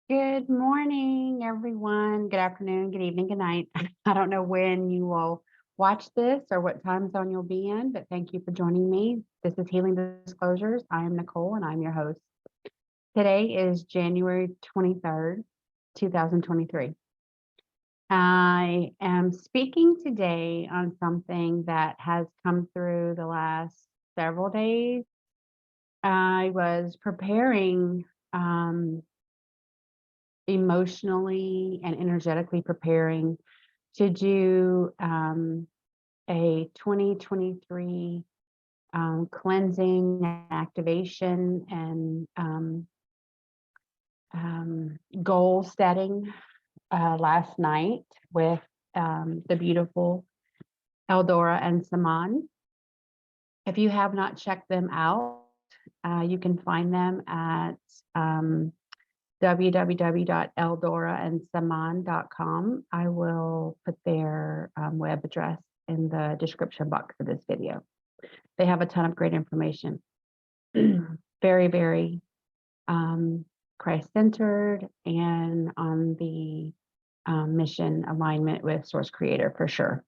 Good morning, everyone. Good afternoon, good evening, good night. I don't know when you will watch this or what time zone you'll be in, but thank you for joining me. This is Healing Disclosures. I am Nicole and I'm your host. Today is January 23rd, 2023. I am speaking today on something that has come through the last several days. I was preparing emotionally and energetically preparing to do a 2023 cleansing, activation, and goal setting last night with the beautiful Eldora and Saman. If you have not checked them out, you can find them at www.eldoraandsaman.com. I will put their web address in the description box of this video. They have a ton of great information. Very, very Christ-centered and on the mission alignment with Source Creator for sure.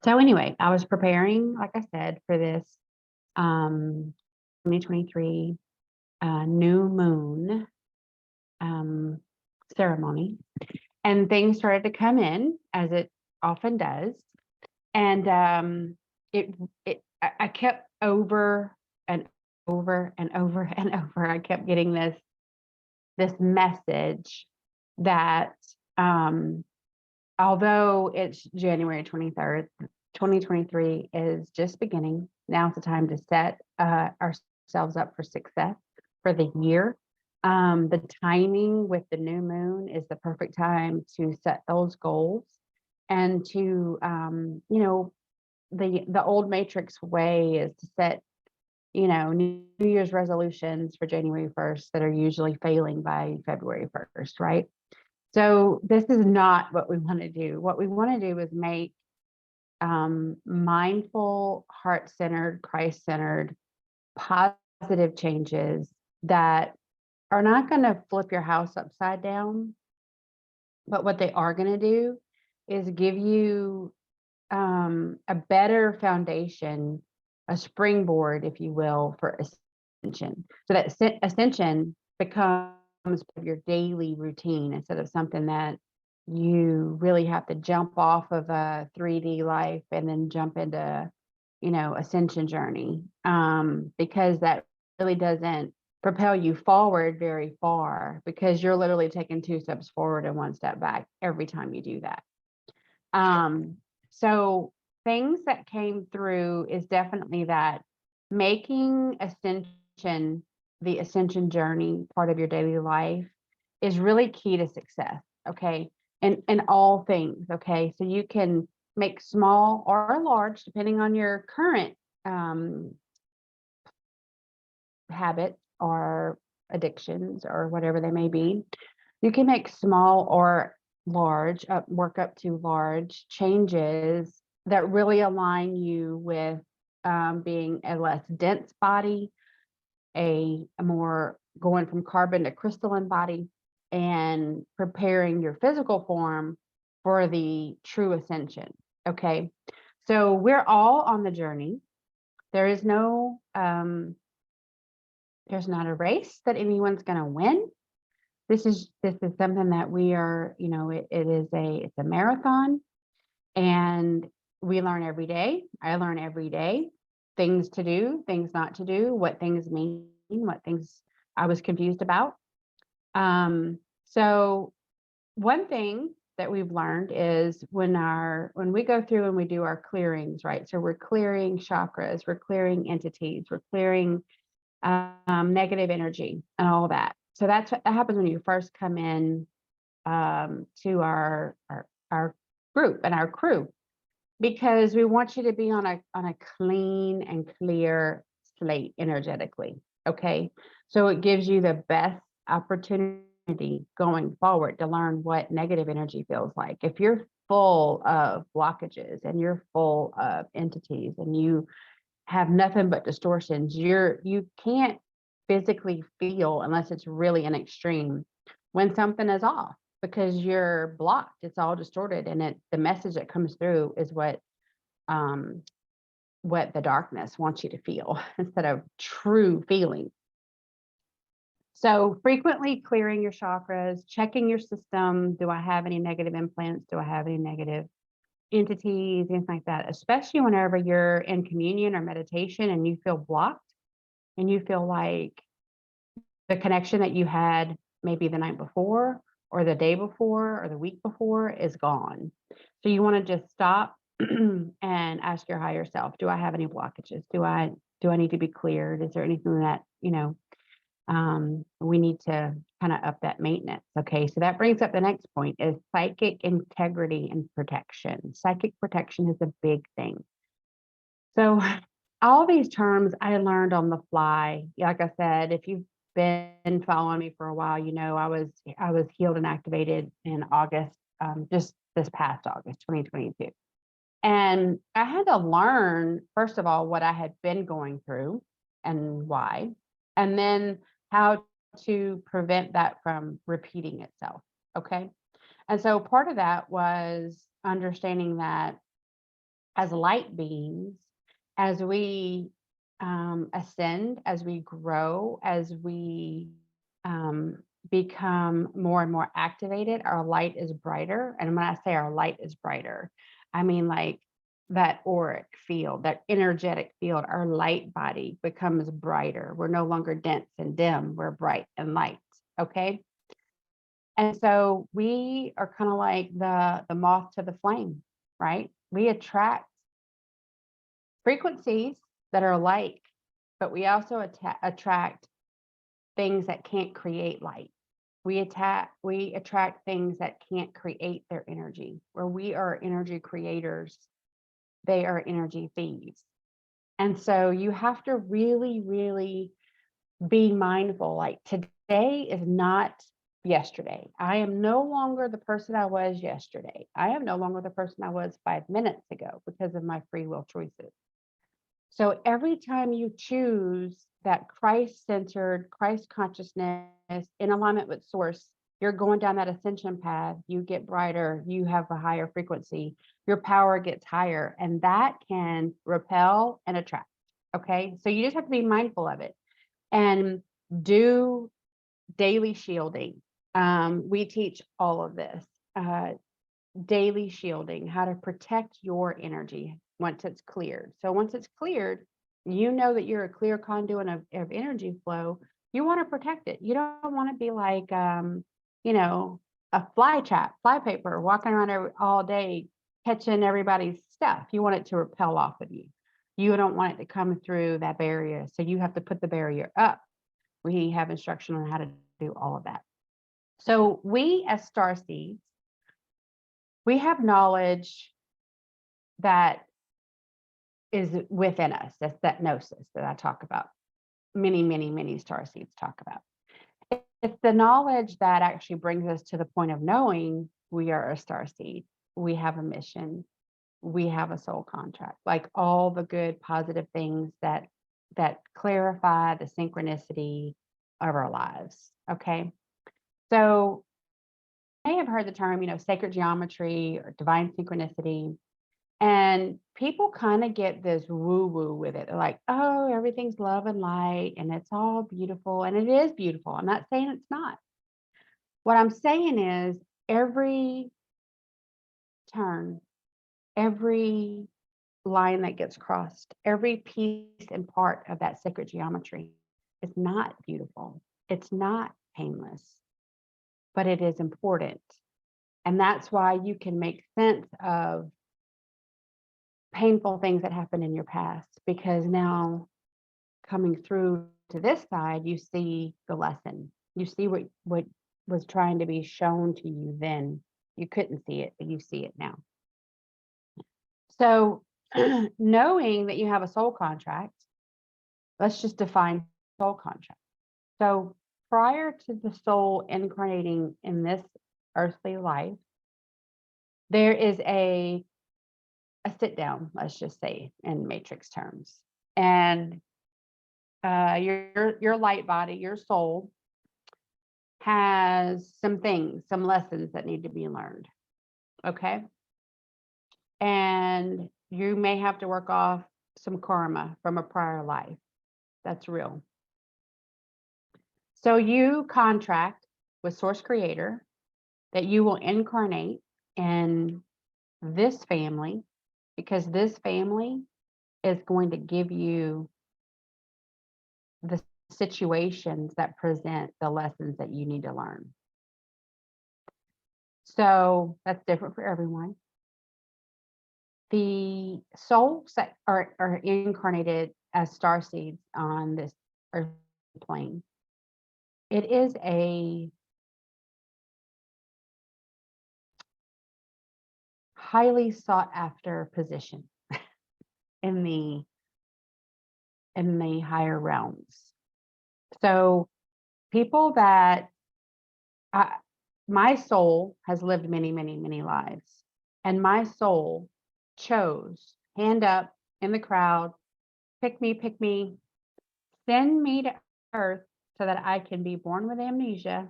So anyway, I was preparing, like I said, for this 2023 new moon ceremony, and things started to come in as it often does. And I kept over and over and over and over. I kept getting this message that although it's January 23rd, 2023 is just beginning. Now's the time to set ourselves up for success for the year. The timing with the new moon is the perfect time to set those goals and to, the old matrix way is to set, New Year's resolutions for January 1st that are usually failing by February 1st, right? So this is not what we want to do. What we want to do is make mindful, heart-centered, Christ-centered, positive changes that are not going to flip your house upside down, but what they are going to do is give you a better foundation, a springboard, if you will, for ascension. So that ascension becomes your daily routine instead of something that you really have to jump off of a 3D life and then jump into, Ascension Journey, because that really doesn't propel you forward very far, because you're literally taking 2 steps forward and 1 step back every time you do that. So things that came through is definitely that making ascension, the ascension journey, part of your daily life is really key to success. Okay. In all things. Okay. So you can make small or large, depending on your current habits or addictions or whatever they may be. You can make small or large, work up to large changes that really align you with being a less dense body, a more going from carbon to crystalline body, and preparing your physical form for the true ascension. Okay, so we're all on the journey. There is no there's not a race that anyone's going to win. This is something that we are, it's a marathon, and we learn every day. I learn every day things to do, things not to do, what things mean, what things I was confused about. So one thing that we've learned is when we go through and we do our clearings, right? So we're clearing chakras, we're clearing entities, we're clearing negative energy and all that. So that happens when you first come in to our group and our crew, because we want you to be on a clean and clear slate energetically. Okay, so it gives you the best opportunity going forward to learn what negative energy feels like. If you're full of blockages and you're full of entities and you have nothing but distortions, you can't physically feel, unless it's really an extreme, when something is off because you're blocked. It's all distorted, and the message that comes through is what the darkness wants you to feel instead of true feeling. So frequently clearing your chakras, checking your system. Do I have any negative implants? Do I have any negative entities, anything like that? Especially whenever you're in communion or meditation and you feel blocked and you feel like the connection that you had maybe the night before or the day before or the week before is gone. So you want to just stop and ask your higher self, do I have any blockages? Do I need to be cleared? Is there anything that, we need to kind of up that maintenance? Okay, so that brings up the next point is psychic integrity and protection. Psychic protection is a big thing. So all these terms I learned on the fly. Like I said, if you've been following me for a while, I was healed and activated in August, just this past August, 2022. And I had to learn, first of all, what I had been going through and why, and then how to prevent that from repeating itself. Okay. And so part of that was understanding that as light beings, as we ascend, as we grow, as we become more and more activated, our light is brighter. And when I say our light is brighter, I mean like that auric field, that energetic field, our light body becomes brighter. We're no longer dense and dim, we're bright and light. Okay. And so we are kind of like the moth to the flame, right? We attract frequencies that are light, but we also attract things that can't create light. We attract things that can't create their energy. Where we are energy creators, they are energy thieves. And so you have to really, really be mindful. Like today is not yesterday. I am no longer the person I was yesterday. I am no longer the person I was 5 minutes ago because of my free will choices. So every time you choose that Christ-centered, Christ consciousness in alignment with source, you're going down that ascension path, you get brighter, you have a higher frequency, your power gets higher, and that can repel and attract. Okay. So you just have to be mindful of it and do daily shielding. We teach all of this. Daily shielding, how to protect your energy once it's cleared. So once it's cleared, you know that you're a clear conduit of energy flow. You want to protect it. You don't want to be like, a fly paper walking around all day catching everybody's stuff. You want it to repel off of you. You don't want it to come through that barrier. So you have to put the barrier up. We have instruction on how to do all of that. So we as starseeds, we have knowledge that is within us. That's that gnosis that I talk about. Many, many, many starseeds talk about. It's the knowledge that actually brings us to the point of knowing we are a starseed. We have a mission. We have a soul contract. Like all the good, positive things that clarify the synchronicity of our lives. Okay. So you may have heard the term, sacred geometry or divine synchronicity. And people kind of get this woo-woo with it. They're like, oh, everything's love and light and it's all beautiful. And it is beautiful. I'm not saying it's not. What I'm saying is every turn, every line that gets crossed, every piece and part of that sacred geometry is not beautiful. It's not painless, but it is important. And that's why you can make sense of painful things that happened in your past, because now coming through to this side, you see the lesson. You see what was trying to be shown to you then. You couldn't see it, but you see it now. So knowing that you have a soul contract, let's just define soul contract. So prior to the soul incarnating in this earthly life, there is a sit down, let's just say in matrix terms. And your light body, your soul, has some things, some lessons that need to be learned. Okay. And you may have to work off some karma from a prior life. That's real. So you contract with Source Creator that you will incarnate in this family, because this family is going to give you the situations that present the lessons that you need to learn. So that's different for everyone. The souls that are incarnated as starseeds on this earth plane, it is a highly sought after position in the higher realms. So people that my soul has lived many, many, many lives, and my soul chose, hand up in the crowd, pick me, send me to earth so that I can be born with amnesia,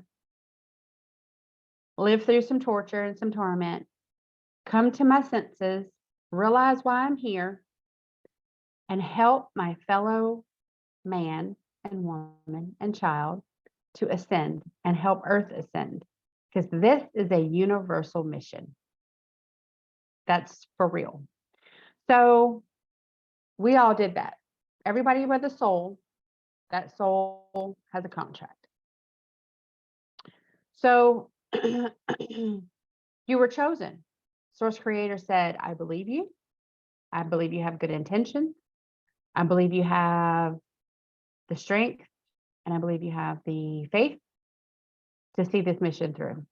live through some torture and some torment, come to my senses, realize why I'm here, and help my fellow man and woman and child to ascend and help Earth ascend. Because this is a universal mission. That's for real. So we all did that. Everybody with a soul, that soul has a contract. So you were chosen. Source Creator said, I believe you. I believe you have good intentions. I believe you have the strength, and I believe you have the faith to see this mission through.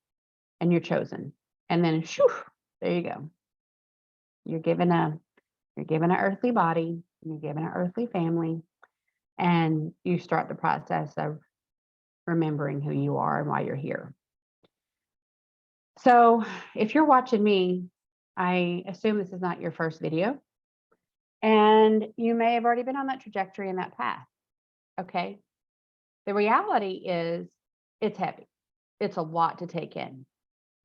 And you're chosen. And then, shoo, there you go. You're given an earthly body, you're given an earthly family, and you start the process of remembering who you are and why you're here. So if you're watching me, I assume this is not your first video, and you may have already been on that trajectory and that path. Okay. The reality is it's heavy. It's a lot to take in.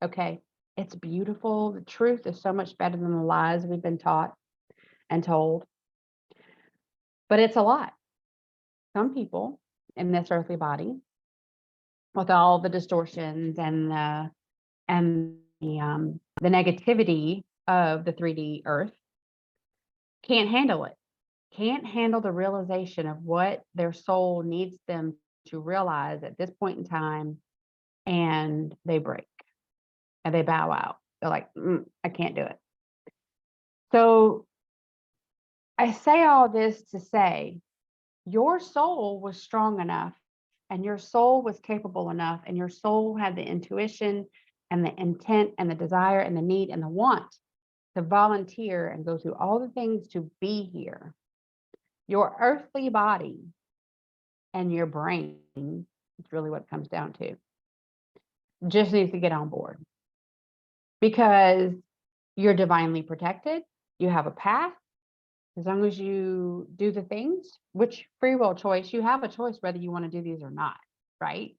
Okay. It's beautiful. The truth is so much better than the lies we've been taught and told. But it's a lot. Some people in this earthly body, with all the distortions and the negativity of the 3D Earth, can't handle it. Can't handle the realization of what their soul needs them to realize at this point in time, and they break and they bow out. They're like, I can't do it. So I say all this to say, your soul was strong enough, and your soul was capable enough, and your soul had the intuition and the intent and the desire and the need and the want to volunteer and go through all the things to be here. Your earthly body and your brain, it's really what it comes down to, just needs to get on board, because you're divinely protected. You have a path. As long as you do the things, which free will choice, you have a choice whether you want to do these or not, right?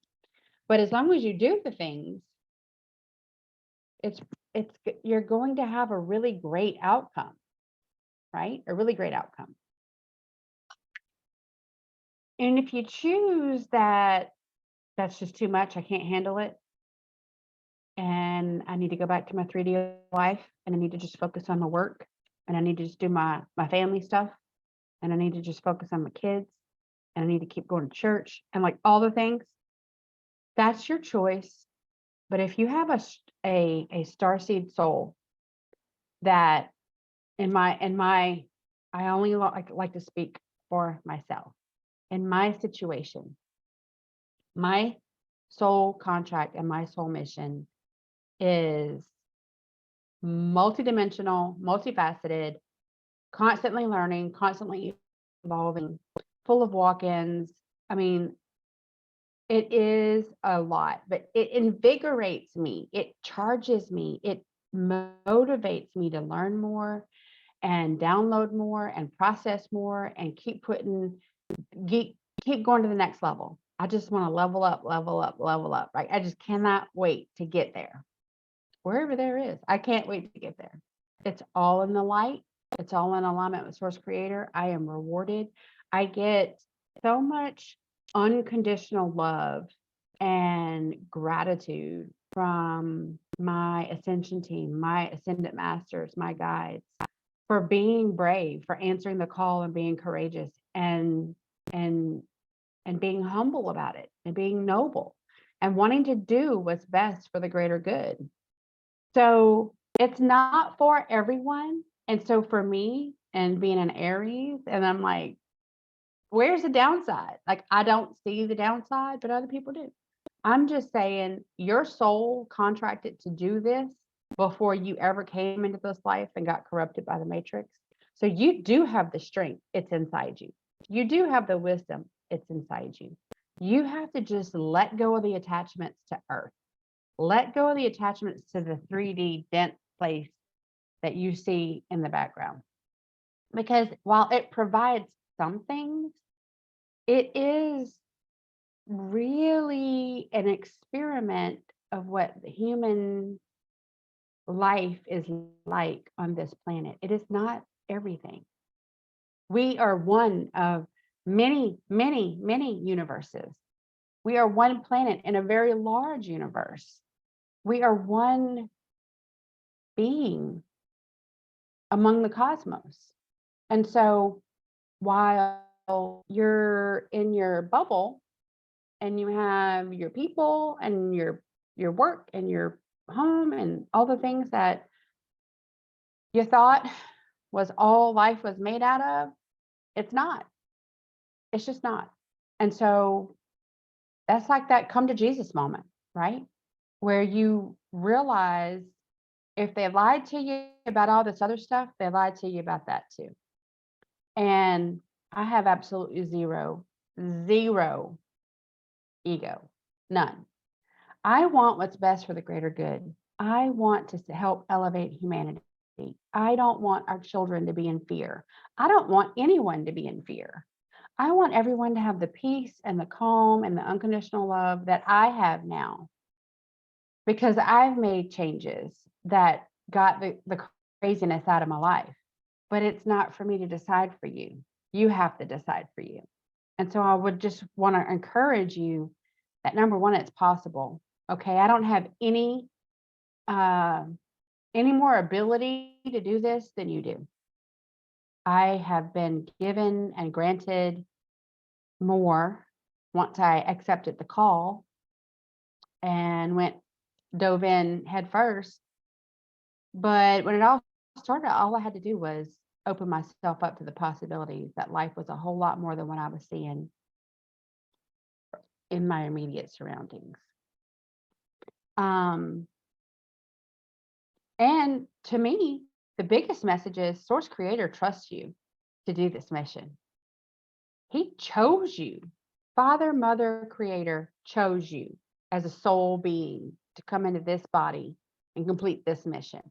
But as long as you do the things, you're going to have a really great outcome, right? A really great outcome. And if you choose that that's just too much, I can't handle it, and I need to go back to my 3D life, and I need to just focus on my work, and I need to just do my family stuff, and I need to just focus on my kids, and I need to keep going to church, and like all the things, that's your choice. But if you have a starseed soul that I only like to speak for myself. In my situation, my soul contract and my soul mission is multidimensional, multifaceted, constantly learning, constantly evolving, full of walk-ins. I mean, it is a lot, but it invigorates me. It charges me. It motivates me to learn more and download more and process more and keep going to the next level. I just want to level up, level up, level up. Right? I just cannot wait to get there. Wherever there is, I can't wait to get there. It's all in the light. It's all in alignment with Source Creator. I am rewarded. I get so much unconditional love and gratitude from my Ascension team, my Ascendant Masters, my guides, for being brave, for answering the call and being courageous and and being humble about it and being noble and wanting to do what's best for the greater good. So it's not for everyone. And so for me and being an Aries, and I'm like, where's the downside? Like, I don't see the downside, but other people do. I'm just saying your soul contracted to do this before you ever came into this life and got corrupted by the matrix. So you do have the strength. It's inside you. You do have the wisdom. It's inside you. You have to just let go of the attachments to earth. Let go of the attachments to the 3D dense place that you see in the background. Because while it provides some things, it is really an experiment of what the human life is like on this planet. It is not everything. We are one of many, many, many universes. We are one planet in a very large universe. We are one being among the cosmos. And so while you're in your bubble and you have your people and your work and your home and all the things that you thought was all life was made out of, it's not. It's just not. And so that's like that come to Jesus moment, right? Where you realize if they lied to you about all this other stuff, they lied to you about that too. And I have absolutely zero ego, none. I want what's best for the greater good. I want to help elevate humanity. I don't want our children to be in fear. I don't want anyone to be in fear. I want everyone to have the peace and the calm and the unconditional love that I have now, because I've made changes that got the craziness out of my life. But it's not for me to decide for you. You have to decide for you. And so I would just want to encourage you that, number one, it's possible. Okay, I don't have any more ability to do this than you do. I have been given and granted more once I accepted the call and dove in head first. But when it all started, all I had to do was open myself up to the possibilities that life was a whole lot more than what I was seeing in my immediate surroundings. And to me, the biggest message is Source Creator trusts you to do this mission. He chose you. Father, Mother, Creator chose you as a soul being to come into this body and complete this mission.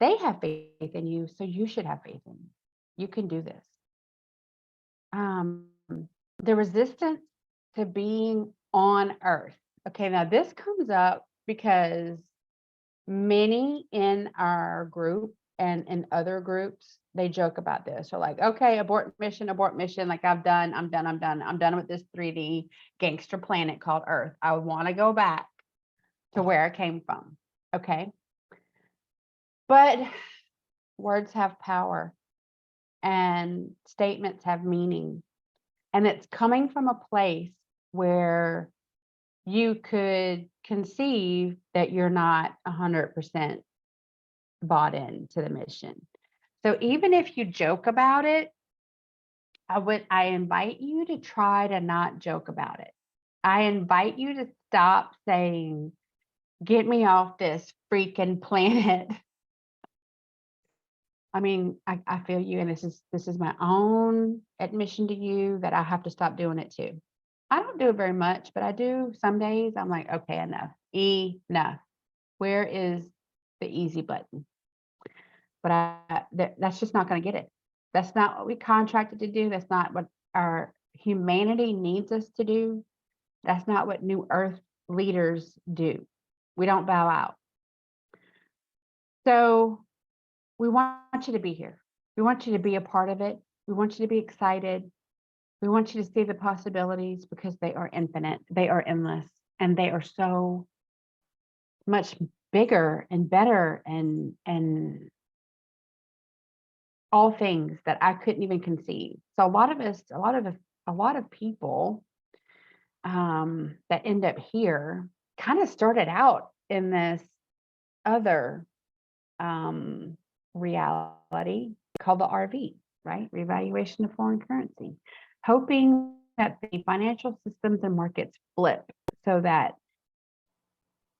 They have faith in you, so you should have faith in you. You can do this. The resistance to being on Earth. Okay, now this comes up because many in our group and in other groups, they joke about this. They're like, okay, abort mission. Like I'm done with this 3D gangster planet called Earth. I want to go back to where I came from. Okay. But words have power and statements have meaning. And it's coming from a place where you could conceive that you're not 100% bought into the mission. So even if you joke about it, I invite you to try to not joke about it. I invite you to stop saying, get me off this freaking planet. I mean, I feel you, and this is my own admission to you that I have to stop doing it too. I don't do it very much, but I do some days. I'm like, okay, enough. Where is the easy button? But that's just not going to get it. That's not what we contracted to do. That's not what our humanity needs us to do. That's not what New Earth leaders do. We don't bow out. So we want you to be here. We want you to be a part of it. We want you to be excited. We want you to see the possibilities because they are infinite, they are endless, and they are so much bigger and better and all things that I couldn't even conceive. So a lot of people that end up here kind of started out in this other reality called the RV, right? Revaluation of foreign currency, hoping that the financial systems and markets flip so that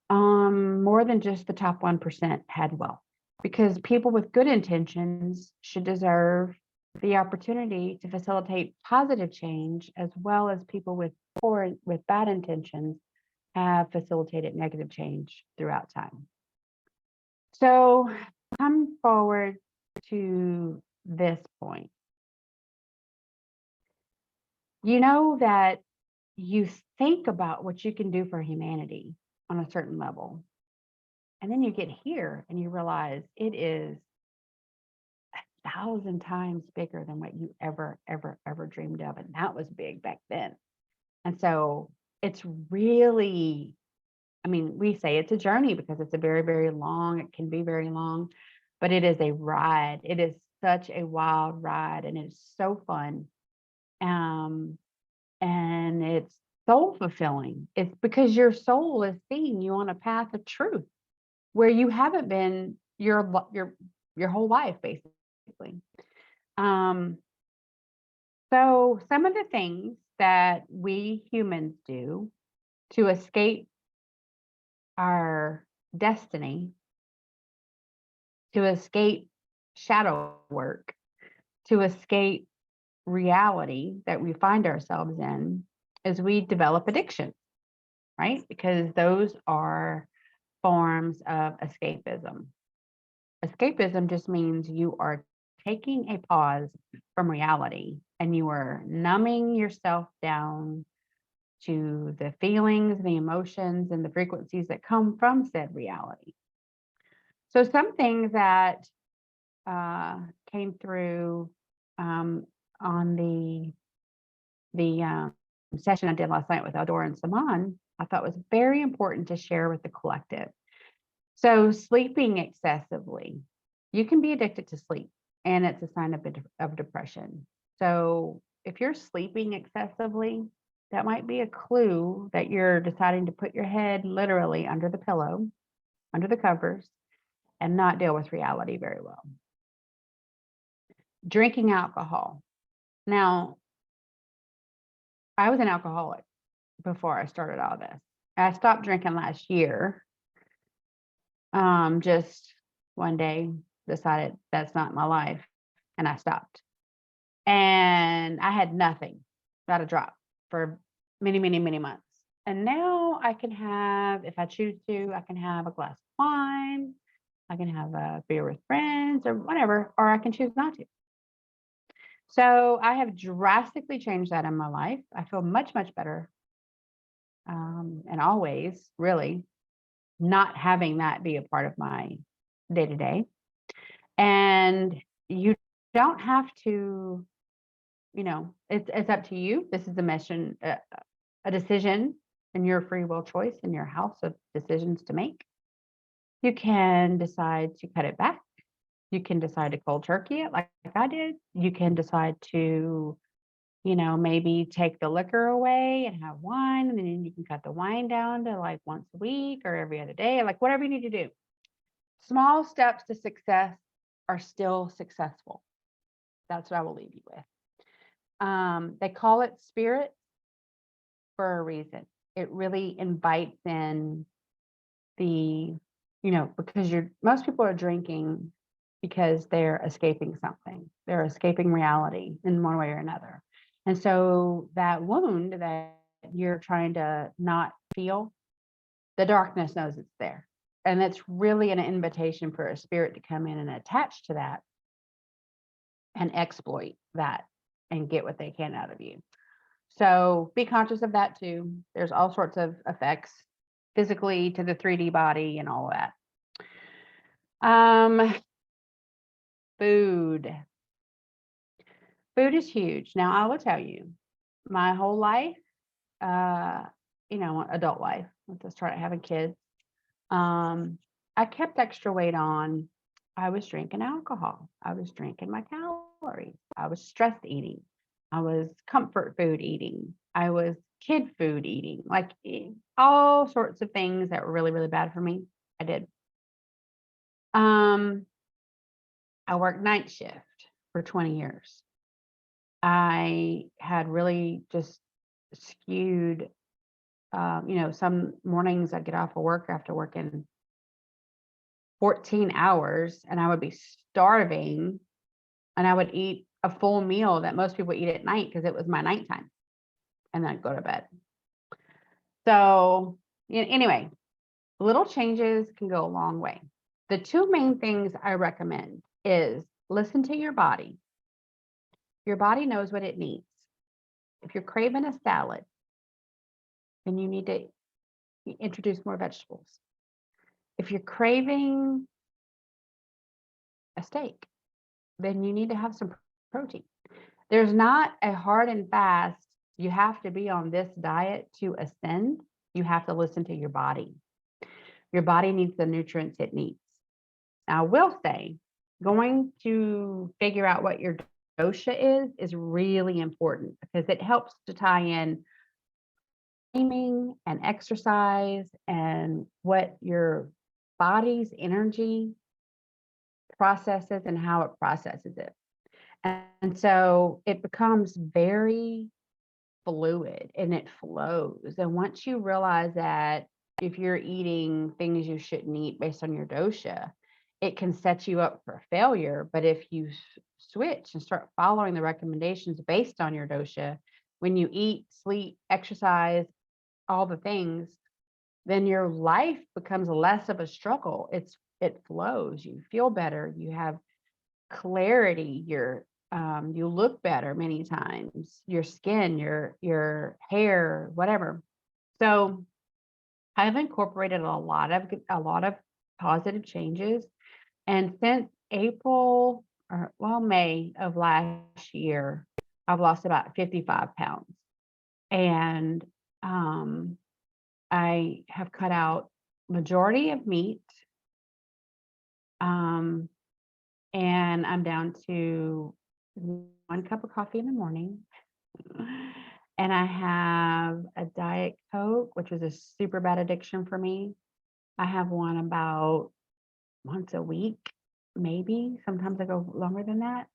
more than just the top 1% had wealth, because people with good intentions should deserve the opportunity to facilitate positive change, as well as people with bad intentions have facilitated negative change throughout time. So come forward to this point. You know that you think about what you can do for humanity on a certain level. And then you get here and you realize it is 1,000 times bigger than what you ever dreamed of. And that was big back then. And so it's really, I mean, we say it's a journey because it's a very, very long, it can be very long, but it is a ride. It is such a wild ride and it's so fun. And it's soul fulfilling. It's because your soul is seeing you on a path of truth where you haven't been your whole life, basically. So some of the things that we humans do to escape our destiny, to escape shadow work, to escape reality that we find ourselves in, is we develop addiction, right? Because those are forms of escapism. Escapism just means you are taking a pause from reality and you are numbing yourself down to the feelings, the emotions, and the frequencies that come from said reality. So some things that came through on the session I did last night with Eldor and Saman, I thought was very important to share with the collective. So sleeping excessively, you can be addicted to sleep, and it's a sign of depression. So if you're sleeping excessively, that might be a clue that you're deciding to put your head literally under the pillow, under the covers, and not deal with reality very well. Drinking alcohol. Now, I was an alcoholic before I started all this. I stopped drinking last year. Just one day decided that's not my life, and I stopped. And I had nothing, not a drop, for many, many, many months. And now I can have, if I choose to, I can have a glass of wine, I can have a beer with friends or whatever, or I can choose not to. So I have drastically changed that in my life. I feel much, much better. And always really not having that be a part of my day-to-day. And you don't have to, it's up to you. This is a mission, a decision and your free will choice in your house of decisions to make. You can decide to cut it back. You can decide to cold turkey it like I did. You can decide to, maybe take the liquor away and have wine, and then you can cut the wine down to like once a week or every other day, like whatever you need to do. Small steps to success are still successful. That's what I will leave you with. They call it spirit for a reason. It really invites in the, because most people are drinking because they're escaping something. They're escaping reality in one way or another. And so that wound that you're trying to not feel, the darkness knows it's there. And that's really an invitation for a spirit to come in and attach to that and exploit that and get what they can out of you. So be conscious of that too. There's all sorts of effects physically to the 3D body and all of that. Food. Food is huge. Now, I will tell you, my whole life, adult life, once I started having kids, I kept extra weight on. I was drinking alcohol. I was drinking my calories. I was stress eating. I was comfort food eating. I was kid food eating, like all sorts of things that were really, really bad for me. I did. I worked night shift for 20 years. I had really just skewed, some mornings I'd get off of work after working 14 hours and I would be starving and I would eat a full meal that most people eat at night because it was my nighttime. And then I'd go to bed. So anyway, little changes can go a long way. The two main things I recommend is listen to your body. Your body knows what it needs. If you're craving a salad, then you need to introduce more vegetables. If you're craving a steak, then you need to have some protein. There's not a hard and fast, you have to be on this diet to ascend. You have to listen to your body. Your body needs the nutrients it needs. Now, I will say, going to figure out what your dosha is really important because it helps to tie in aiming and exercise and what your body's energy processes and how it processes it. And so it becomes very fluid and it flows. And once you realize that if you're eating things you shouldn't eat based on your dosha, it can set you up for failure. But if you switch and start following the recommendations based on your dosha, when you eat, sleep, exercise, all the things, then your life becomes less of a struggle. It flows. You feel better. You have clarity. You look better many times. Your skin, your hair, whatever. So I've incorporated a lot of positive changes, and since May of last year, I've lost about 55 pounds, and I have cut out majority of meat. And I'm down to 1 cup of coffee in the morning. And I have a Diet Coke, which was a super bad addiction for me. I have one about once a week, maybe. Sometimes I go longer than that.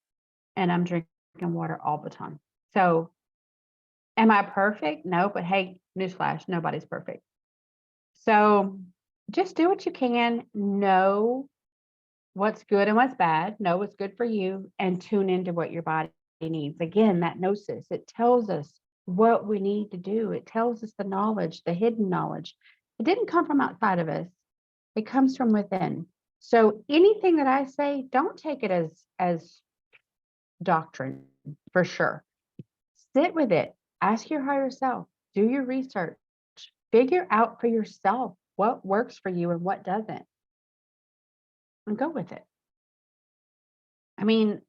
And I'm drinking water all the time. So am I perfect? No, but hey, newsflash, nobody's perfect. So just do what you can. Know what's good and what's bad. Know what's good for you and tune into what your body needs. Again, that gnosis, it tells us what we need to do. It tells us the knowledge, the hidden knowledge. It didn't come from outside of us. It comes from within. So anything that I say, don't take it as doctrine for sure. Sit with it. Ask your higher self. Do your research. Figure out for yourself what works for you and what doesn't. And go with it. I mean,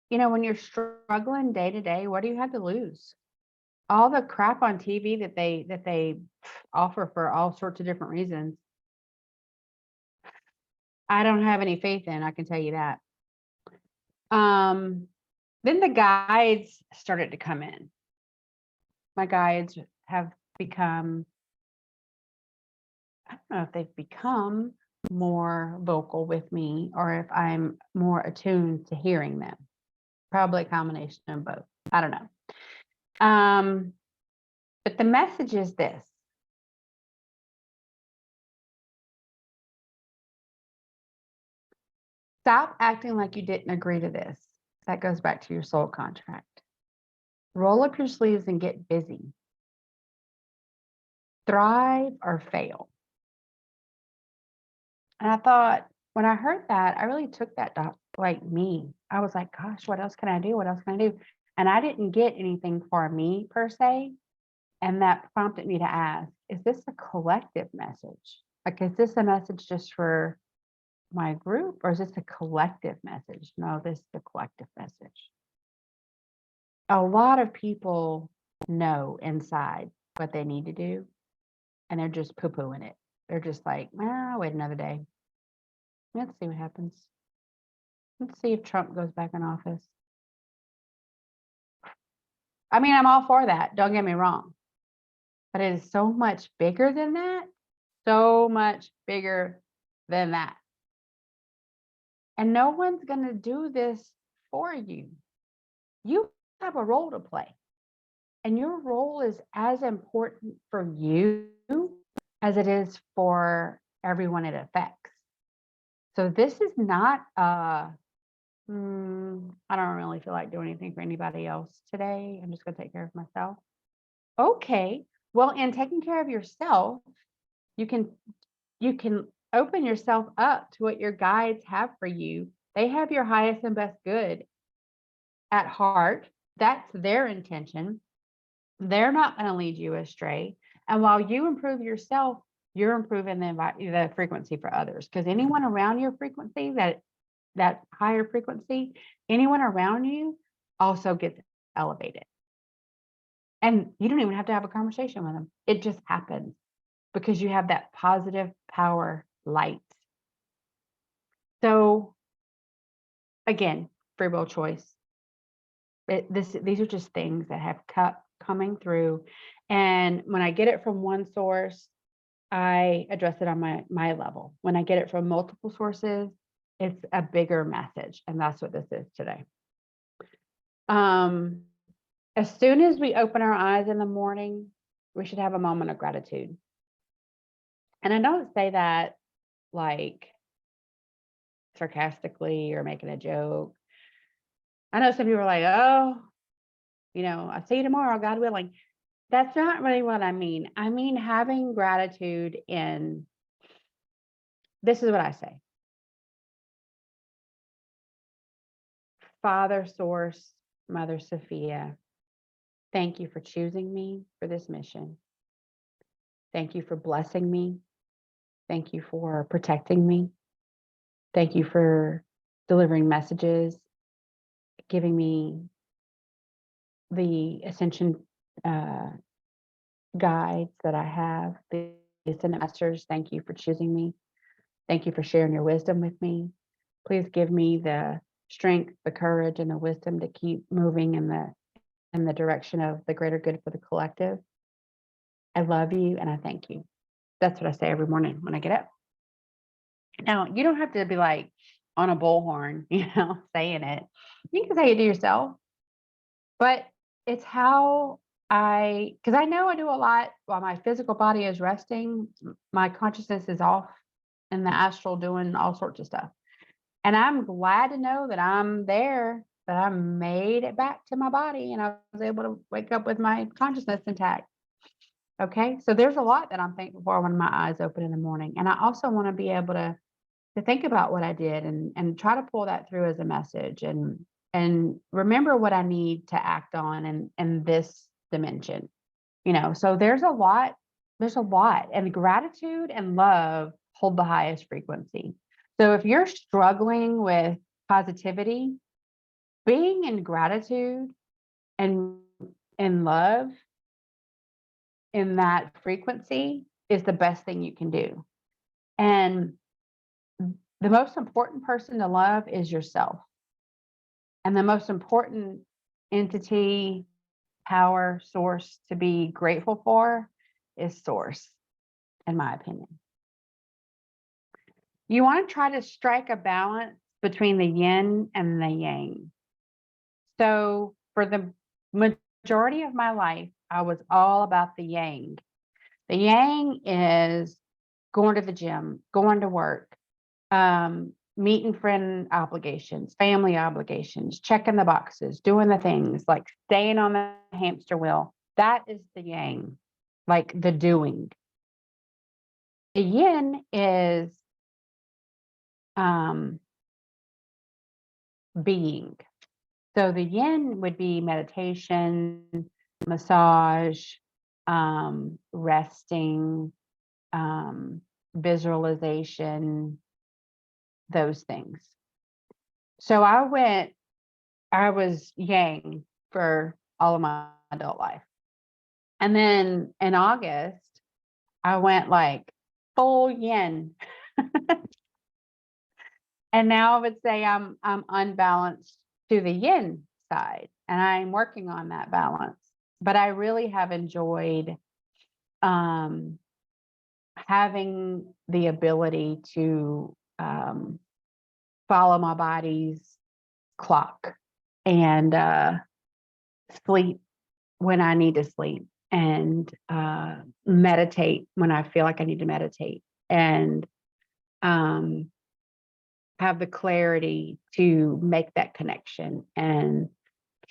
when you're struggling day to day, what do you have to lose? All the crap on TV that they offer for all sorts of different reasons, I don't have any faith in, I can tell you that. Then the guides started to come in. My guides have become, I don't know if they've become more vocal with me or if I'm more attuned to hearing them. Probably a combination of both. I don't know. But the message is this. Stop acting like you didn't agree to this. That goes back to your soul contract. Roll up your sleeves and get busy. Thrive or fail. And I thought, when I heard that, I really took that like me. I was like, gosh, what else can I do? What else can I do? And I didn't get anything for me per se. And that prompted me to ask, is this a collective message? Like, is this a message just for my group, or is this a collective message? No, this is a collective message. A lot of people know inside what they need to do, and they're just poo-pooing it. They're just like, well, wait another day. Let's see what happens. Let's see if Trump goes back in office. I mean, I'm all for that. Don't get me wrong. But it is so much bigger than that. So much bigger than that. And no one's going to do this for you. You have a role to play. And your role is as important for you as it is for everyone it affects. So this is not I don't really feel like doing anything for anybody else today. I'm just going to take care of myself. Okay. Well, in taking care of yourself, you can open yourself up to what your guides have for you. They have your highest and best good at heart. That's their intention. They're not going to lead you astray. And while you improve yourself, you're improving the frequency for others. Because anyone around your frequency, that higher frequency, anyone around you also gets elevated. And you don't even have to have a conversation with them. It just happens because you have that positive power light. So again, free will choice. These are just things that have kept coming through. And when I get it from one source, I address it on my level. When I get it from multiple sources, it's a bigger message. And that's what this is today. As soon as we open our eyes in the morning, we should have a moment of gratitude. And I don't say that like sarcastically or making a joke. I know some people are like, oh, I'll see you tomorrow, God willing. That's not really what I mean. I mean, having gratitude in, this is what I say. Father, Source, Mother Sophia, thank you for choosing me for this mission. Thank you for blessing me. Thank you for protecting me. Thank you for delivering messages, giving me the Ascension guides that I have, the Ascendant Masters. Thank you for choosing me. Thank you for sharing your wisdom with me. Please give me the strength, the courage, and the wisdom to keep moving in the direction of the greater good for the collective. I love you and I thank you. That's what I say every morning when I get up. Now, you don't have to be like on a bullhorn, saying it. You can say it to yourself, but it's how because I know I do a lot while my physical body is resting. My consciousness is off in the astral doing all sorts of stuff. And I'm glad to know that I'm there, that I made it back to my body and I was able to wake up with my consciousness intact. Okay. So there's a lot that I'm thankful for when my eyes open in the morning. And I also want to be able to think about what I did and try to pull that through as a message and remember what I need to act on in this dimension. So there's a lot, and gratitude and love hold the highest frequency. So if you're struggling with positivity, being in gratitude and in love in that frequency is the best thing you can do. And the most important person to love is yourself. And the most important entity, power, source to be grateful for is Source, in my opinion. You want to try to strike a balance between the yin and the yang. So for the majority of my life, I was all about the yang. The yang is going to the gym, going to work, meeting friend obligations, family obligations, checking the boxes, doing the things, like staying on the hamster wheel. That is the yang, like the doing. The yin is being. So the yin would be meditation, massage, resting, visualization, those things. So I was yang for all of my adult life. And then in August, I went like full yin. And now I would say I'm unbalanced to the yin side, and I'm working on that balance. But I really have enjoyed having the ability to follow my body's clock and sleep when I need to sleep, and meditate when I feel like I need to meditate, and have the clarity to make that connection and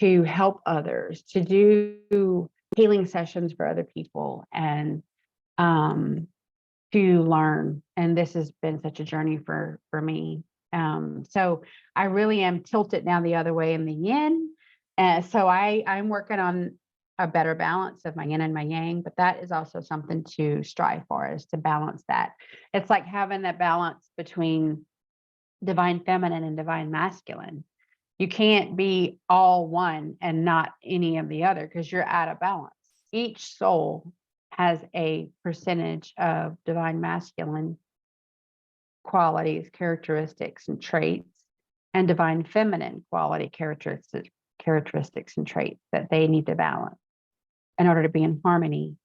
to help others, to do healing sessions for other people, and to learn. And this has been such a journey for me. So I really am tilted now the other way in the yin. So I'm working on a better balance of my yin and my yang, but that is also something to strive for, is to balance that. It's like having that balance between divine feminine and divine masculine. You can't be all one and not any of the other, because you're out of balance. Each soul has a percentage of divine masculine qualities, characteristics, and traits, and divine feminine quality, characteristics and traits that they need to balance in order to be in harmony.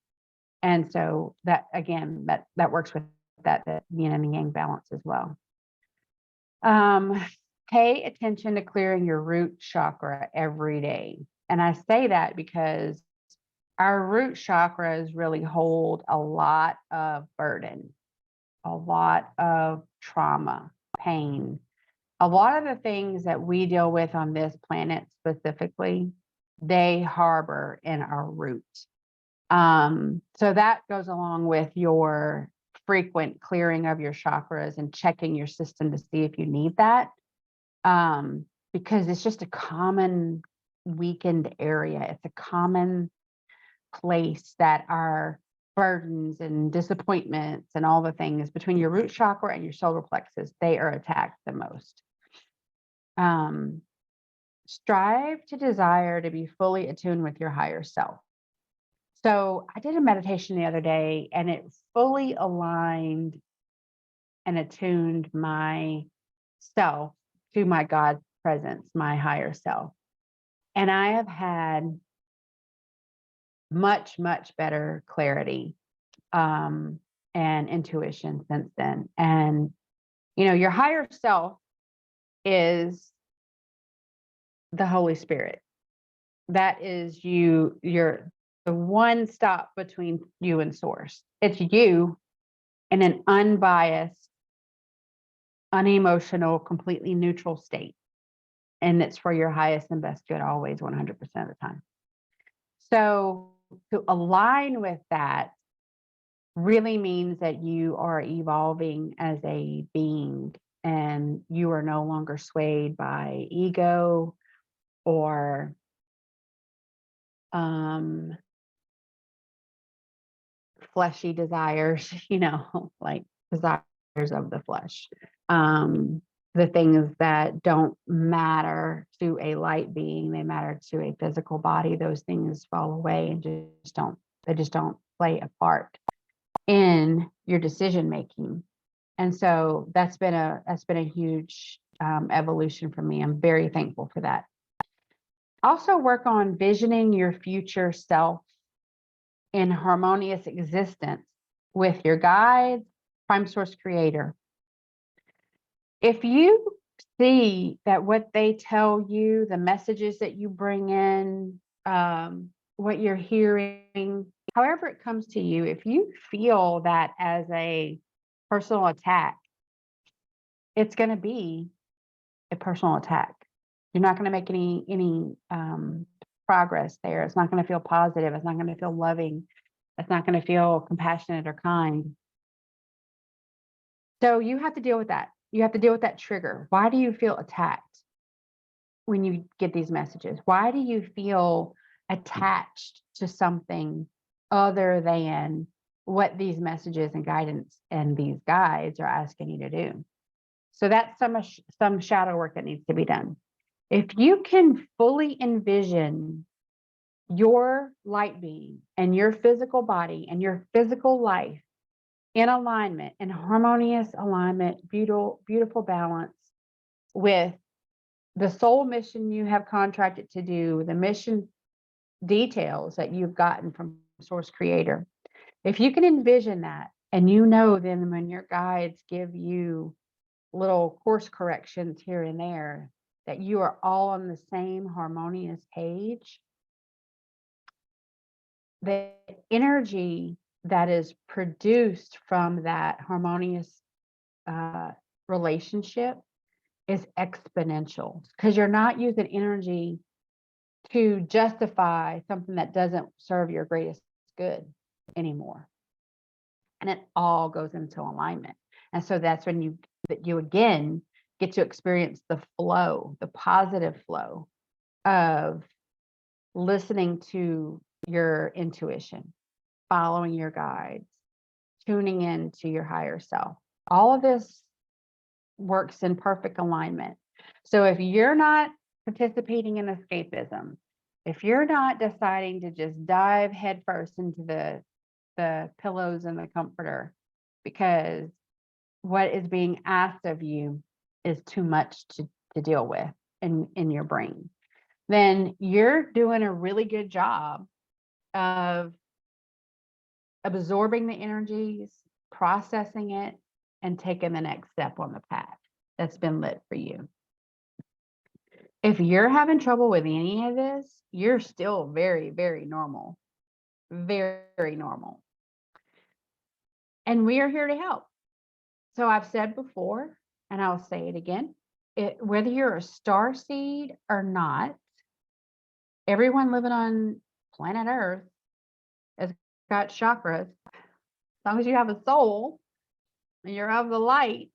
And so that, again, that works with that yin and the yang balance as well. Pay attention to clearing your root chakra every day. And I say that because our root chakras really hold a lot of burden, a lot of trauma, pain, a lot of the things that we deal with on this planet specifically, they harbor in our root. So that goes along with your frequent clearing of your chakras and checking your system to see if you need that. Because it's just a common weakened area. It's a common place that our burdens and disappointments and all the things between your root chakra and your solar plexus, they are attacked the most. Strive to desire to be fully attuned with your higher self. So I did a meditation the other day, and it fully aligned and attuned myself to my God presence, my higher self. And I have had much, much better clarity and intuition since then. And, your higher self is the Holy Spirit. That is you're the one stop between you and source. It's you in an unbiased, unemotional, completely neutral state. And it's for your highest and best good always, 100% of the time. So to align with that really means that you are evolving as a being, and you are no longer swayed by ego or fleshy desires, like desires of the flesh. The things that don't matter to a light being, they matter to a physical body. Those things fall away and just don't play a part in your decision making. And so that's been a huge evolution for me. I'm very thankful for that. Also work on visioning your future self in harmonious existence with your guides, prime source creator. If you see that what they tell you, the messages that you bring in, what you're hearing, however it comes to you, if you feel that as a personal attack, it's going to be a personal attack. You're not going to make any progress there. It's not going to feel positive. It's not going to feel loving. It's not going to feel compassionate or kind. So you have to deal with that. You have to deal with that trigger. Why do you feel attacked? when you get these messages? Why do you feel attached to something other than what these messages and guidance and these guides are asking you to do? So that's some shadow work that needs to be done. If you can fully envision your light being and your physical body and your physical life in alignment, in harmonious alignment, beautiful balance with the soul mission you have contracted to do, the mission details that you've gotten from Source Creator. If you can envision that, and you know, then when your guides give you little course corrections here and there, that you are all on the same harmonious page, the energy that is produced from that harmonious relationship is exponential, because you're not using energy to justify something that doesn't serve your greatest good anymore. And it all goes into alignment. And so that's when you again get to experience the flow, the positive flow of listening to your intuition, following your guides, tuning in to your higher self. All of this works in perfect alignment. So if you're not participating in escapism, if you're not deciding to just dive headfirst into the pillows and the comforter because what is being asked of you is too much to deal with in your brain, then you're doing a really good job of absorbing the energies, processing it, and taking the next step on the path that's been lit for you. If you're having trouble with any of this, you're still very, very normal. Very, very normal. And we are here to help. So I've said before, and I'll say it again, whether you're a starseed or not, everyone living on planet Earth has got chakras. As long as you have a soul and you're of the light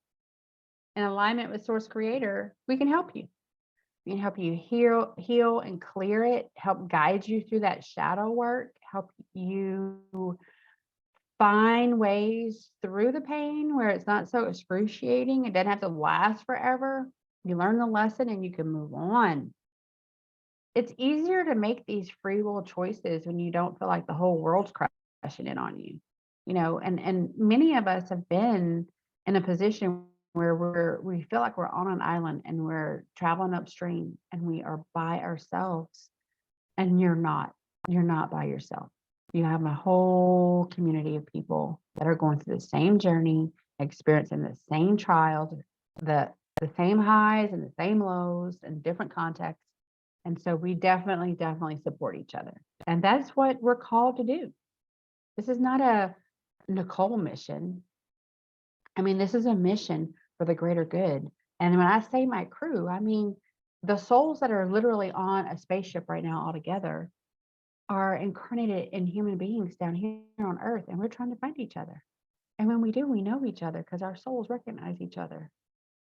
in alignment with Source Creator, we can help you. We can help you heal and clear it, help guide you through that shadow work, help you find ways through the pain where it's not so excruciating. It doesn't have to last forever. You learn the lesson and you can move on. It's easier to make these free will choices when you don't feel like the whole world's crashing in on you. You know, and many of us have been in a position where we feel like we're on an island and we're traveling upstream and we are by ourselves, and you're not by yourself. You have a whole community of people that are going through the same journey, experiencing the same trials, the same highs and the same lows in different contexts. And so we definitely support each other. And that's what we're called to do. This is not a Nicole mission. I mean, this is a mission for the greater good. And when I say my crew, I mean the souls that are literally on a spaceship right now all together are incarnated in human beings down here on Earth, and we're trying to find each other. And when we do, we know each other because our souls recognize each other.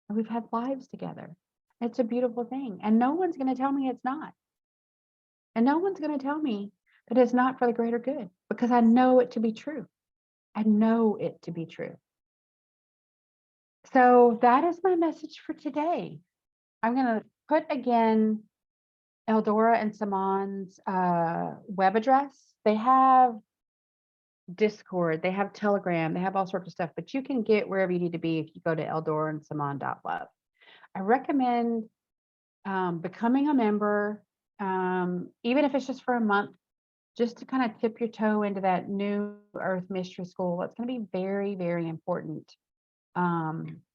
And we've had lives together. It's a beautiful thing. And no one's going to tell me it's not. And no one's going to tell me that it's not for the greater good, because I know it to be true. I know it to be true. So that is my message for today. I'm going to put again Eldora and Saman's web address. They have Discord, they have Telegram, they have all sorts of stuff, but you can get wherever you need to be if you go to eldoraandsaman.love. I recommend becoming a member, even if it's just for a month, just to kind of tip your toe into that New Earth Mystery School. It's going to be very, very important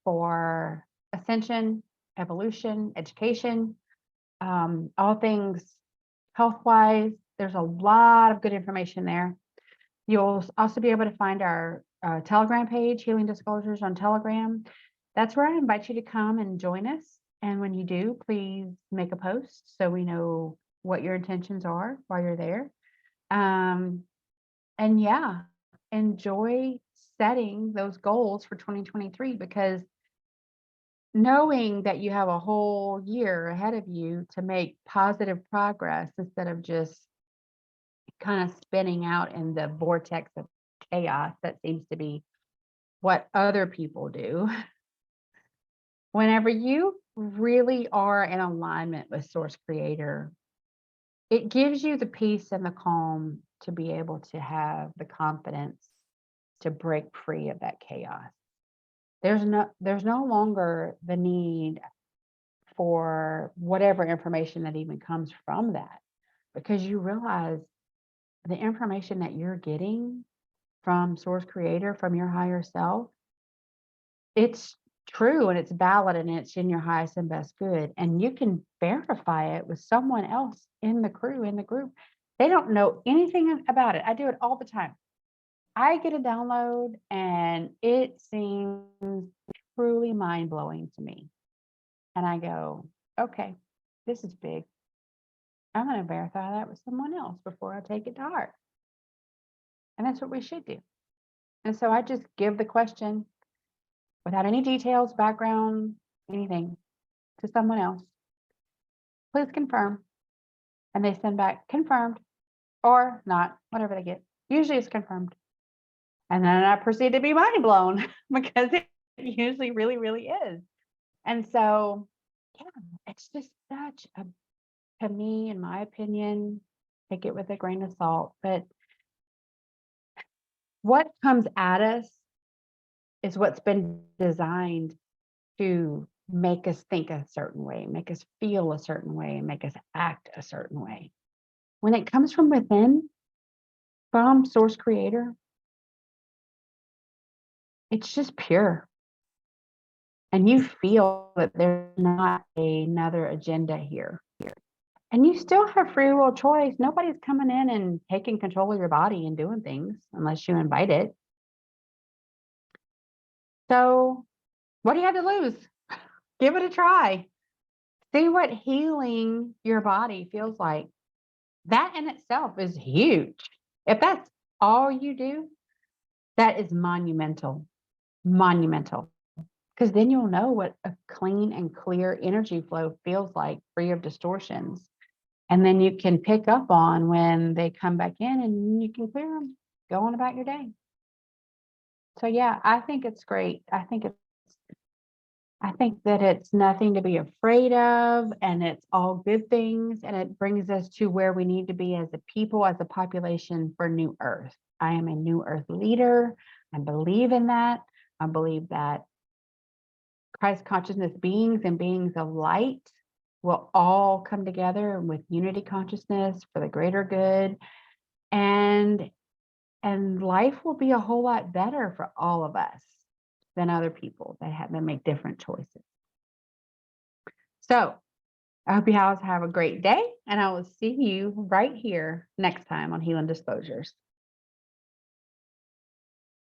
for ascension, evolution, education, all things health-wise. There's a lot of good information there. You'll also be able to find our Telegram page, Healing Disclosures on Telegram. That's where I invite you to come and join us. And when you do, please make a post so we know what your intentions are while you're there. And yeah, enjoy setting those goals for 2023, because knowing that you have a whole year ahead of you to make positive progress instead of just kind of spinning out in the vortex of chaos that seems to be what other people do. Whenever you really are in alignment with Source Creator, it gives you the peace and the calm to be able to have the confidence to break free of that chaos. There's no longer the need for whatever information that even comes from that, because you realize the information that you're getting from Source Creator, from your higher self, it's true and it's valid and it's in your highest and best good. And you can verify it with someone else in the crew, in the group. They don't know anything about it. I do it all the time. I get a download and it seems truly mind blowing to me. And I go, okay, this is big. I'm going to verify that with someone else before I take it to heart. And that's what we should do. And so I just give the question without any details, background, anything, to someone else. Please confirm. And they send back confirmed or not, whatever they get. Usually it's confirmed. And then I proceed to be mind blown because it usually really, really is. And so, yeah, it's just such a, to me, in my opinion, take it with a grain of salt, but what comes at us is what's been designed to make us think a certain way, make us feel a certain way, and make us act a certain way. When it comes from within, from Source Creator, it's just pure. And you feel that there's not another agenda here. And you still have free will choice. Nobody's coming in and taking control of your body and doing things unless you invite it. So what do you have to lose? Give it a try. See what healing your body feels like. That in itself is huge. If that's all you do, that is monumental, monumental. Because then you'll know what a clean and clear energy flow feels like, free of distortions. And then you can pick up on when they come back in and you can clear them, go on about your day. So yeah, I think it's great. I think that it's nothing to be afraid of, and it's all good things, and it brings us to where we need to be as a people, as a population for New Earth. I am a New Earth leader. I believe in that. I believe that Christ consciousness beings and beings of light will all come together with unity consciousness for the greater good, and life will be a whole lot better for all of us than other people that make different choices. So I hope you guys have a great day, and I will see you right here next time on Healing Disclosures.